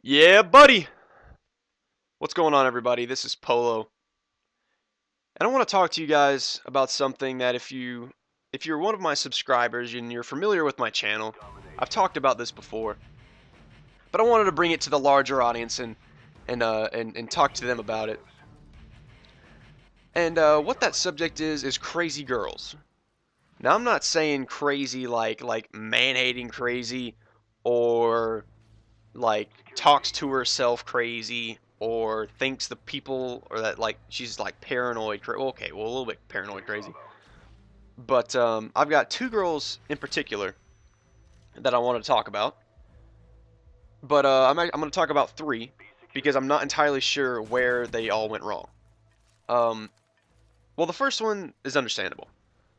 Yeah, buddy! What's going on, everybody? This is Polo, and I want to talk to you guys about something that if you're one of my subscribers and you're familiar with my channel, I've talked about this before, but I wanted to bring it to the larger audience and talk to them about it. And what that subject is crazy girls. Now, I'm not saying crazy like man-hating crazy or like talks to herself crazy or thinks the people or that like she's like paranoid okay, well, a little bit paranoid crazy, but I've got two girls in particular that I want to talk about, but I'm going to talk about three because I'm not entirely sure where they all went wrong. um well, the first one is understandable,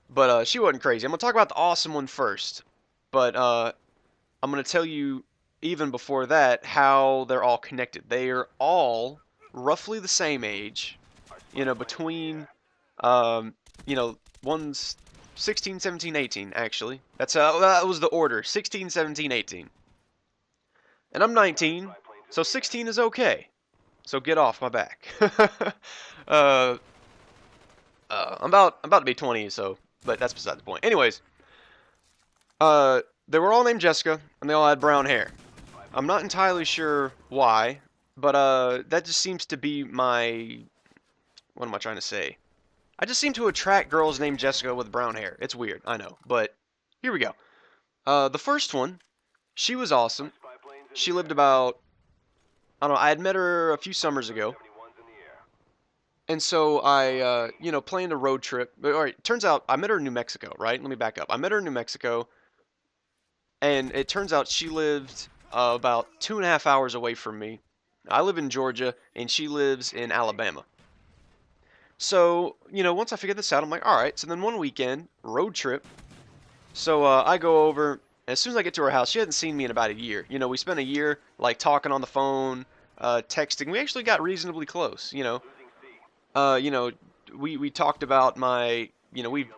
but she wasn't crazy. I'm going to talk about the awesome one first, but I'm going to tell you even before that how they're all connected. They are all roughly the same age, between, um, one's 16, 17, 18, actually. That was the order, 16, 17, 18. And I'm 19, so 16 is okay. So get off my back. uh, I'm about to be 20, so, but that's beside the point. Anyways, they were all named Jessica, and they all had brown hair. I'm not entirely sure why, but that just seems to be my. What am I trying to say? I just seem to attract girls named Jessica with brown hair. It's weird, I know, but here we go. The first one, she was awesome. She lived about, I don't know, I had met her a few summers ago, and so I planned a road trip. All right, turns out I met her in New Mexico, right? Let me back up. I met her in New Mexico, and it turns out she lived about 2.5 hours away from me. I live in Georgia, and she lives in Alabama. So, once I figured this out, I'm like, all right. So then one weekend, road trip. So I go over. As soon as I get to her house, she hadn't seen me in about a year. We spent a year like talking on the phone, texting. We actually got reasonably close. Uh, you know, we talked about we've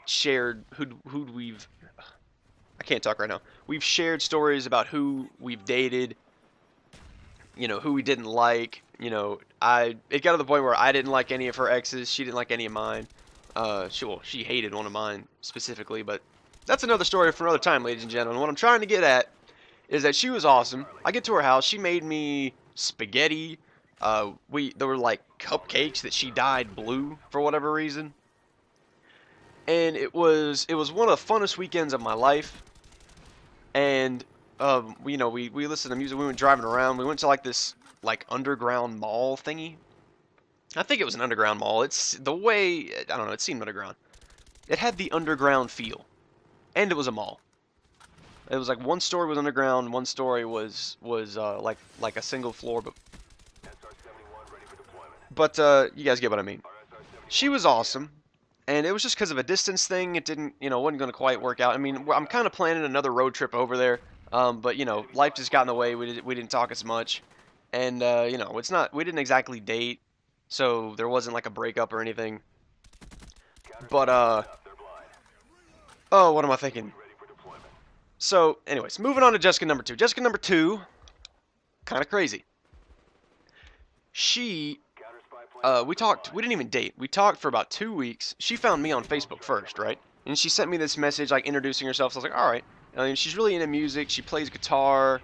shared who we've. I can't talk right now. We've shared stories about who we've dated, who we didn't like. It got to the point where I didn't like any of her exes. She didn't like any of mine. She hated one of mine specifically, but that's another story for another time, ladies and gentlemen. What I'm trying to get at is that she was awesome. I get to her house. She made me spaghetti. There were like cupcakes that she dyed blue for whatever reason, and it was one of the funnest weekends of my life. And we listened to music. We went driving around. We went to like this like underground mall thingy. I think it was an underground mall. It's the way, I don't know. It seemed underground. It had the underground feel, and it was a mall. It was like one story was underground, one story was like a single floor, but you guys get what I mean. She was awesome, and it was just because of a distance thing. It didn't, wasn't going to quite work out. I mean, I'm kind of planning another road trip over there, but life just got in the way. We didn't talk as much, and it's not. We didn't exactly date, so there wasn't like a breakup or anything. But oh, what am I thinking? So, anyways, moving on to Jessica number two. Jessica number two, kind of crazy. She we talked. We didn't even date. We talked for about 2 weeks. She found me on Facebook first, right? And she sent me this message like introducing herself. So I was like, all right. I mean, she's really into music. She plays guitar.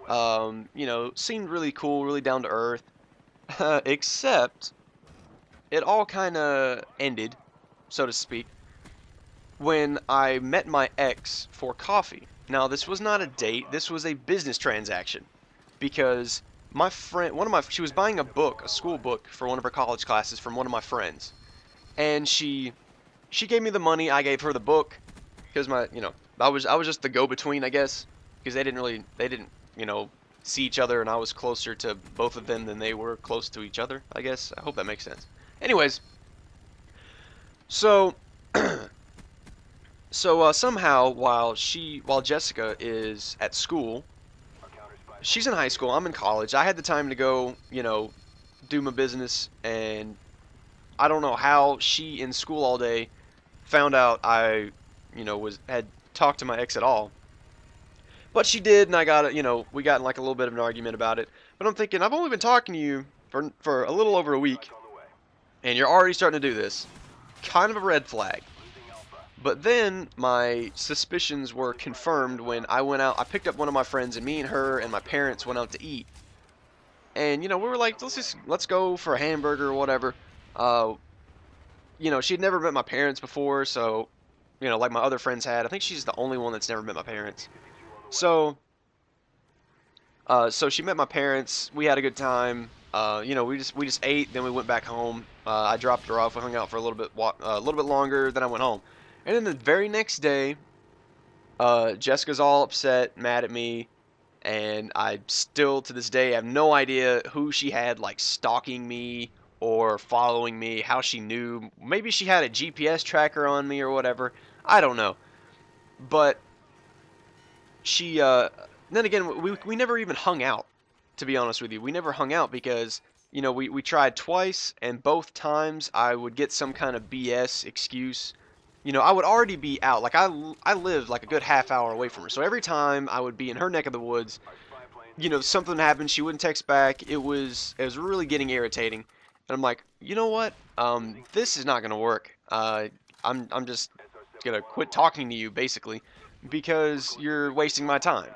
Seemed really cool, really down to earth. Except it all kind of ended, so to speak, when I met my ex for coffee. Now, this was not a date. This was a business transaction because my friend, she was buying a book, a school book for one of her college classes from one of my friends, and she gave me the money. I gave her the book because I was just the go-between, I guess, because they didn't see each other, and I was closer to both of them than they were close to each other. I guess I hope that makes sense. Anyways, so somehow while Jessica is at school, she's in high school. I'm in college. I had the time to go, do my business, and I don't know how she in school all day found out I, was had talked to my ex at all. But she did, and I got it. We got in like a little bit of an argument about it. But I'm thinking, I've only been talking to you for a little over a week, and you're already starting to do this. Kind of a red flag. But then my suspicions were confirmed when I went out. I picked up one of my friends, and me and her and my parents went out to eat. And we were like, let's go for a hamburger or whatever. Uh, she had never met my parents before, so like my other friends had. I think she's the only one that's never met my parents. So, so she met my parents. We had a good time. We just ate. Then we went back home. I dropped her off. We hung out for a little bit longer. Then I went home. And then the very next day, Jessica's all upset, mad at me, and I still to this day have no idea who she had like stalking me or following me, how she knew. Maybe she had a GPS tracker on me or whatever. I don't know. But she then again we never even hung out, to be honest with you. We never hung out because we tried twice, and both times I would get some kind of BS excuse. I would already be out. Like I lived like a good half hour away from her. So every time I would be in her neck of the woods, something happened, she wouldn't text back. It was really getting irritating. And I'm like, you know what? This is not gonna work. I'm just gonna quit talking to you basically because you're wasting my time.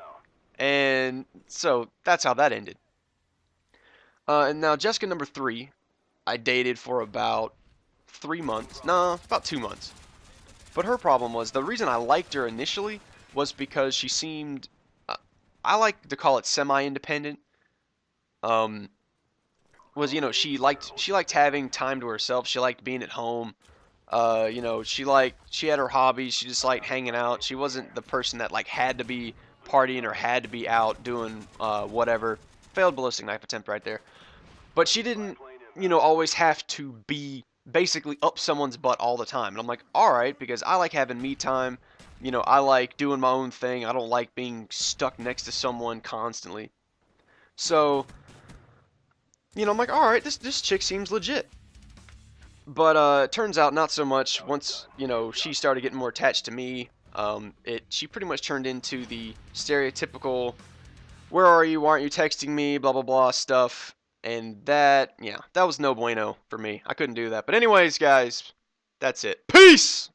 And so that's how that ended. And now Jessica number three, I dated for about 3 months. No, about 2 months. But her problem was the reason I liked her initially was because she seemed, uh, I like to call it semi-independent. Um, she liked having time to herself. She liked being at home. She had her hobbies. She just liked hanging out. She wasn't the person that like had to be partying or had to be out doing whatever. Failed ballistic knife attempt right there. But she didn't, always have to be basically up someone's butt all the time. And I'm like, all right, because I like having me time. I like doing my own thing. I don't like being stuck next to someone constantly. So, I'm like, all right, this chick seems legit. But it turns out not so much. Once she started getting more attached to me, she pretty much turned into the stereotypical "where are you? Why aren't you texting me?" blah blah blah stuff. And that, yeah, that was no bueno for me. I couldn't do that. But anyways, guys, that's it. Peace.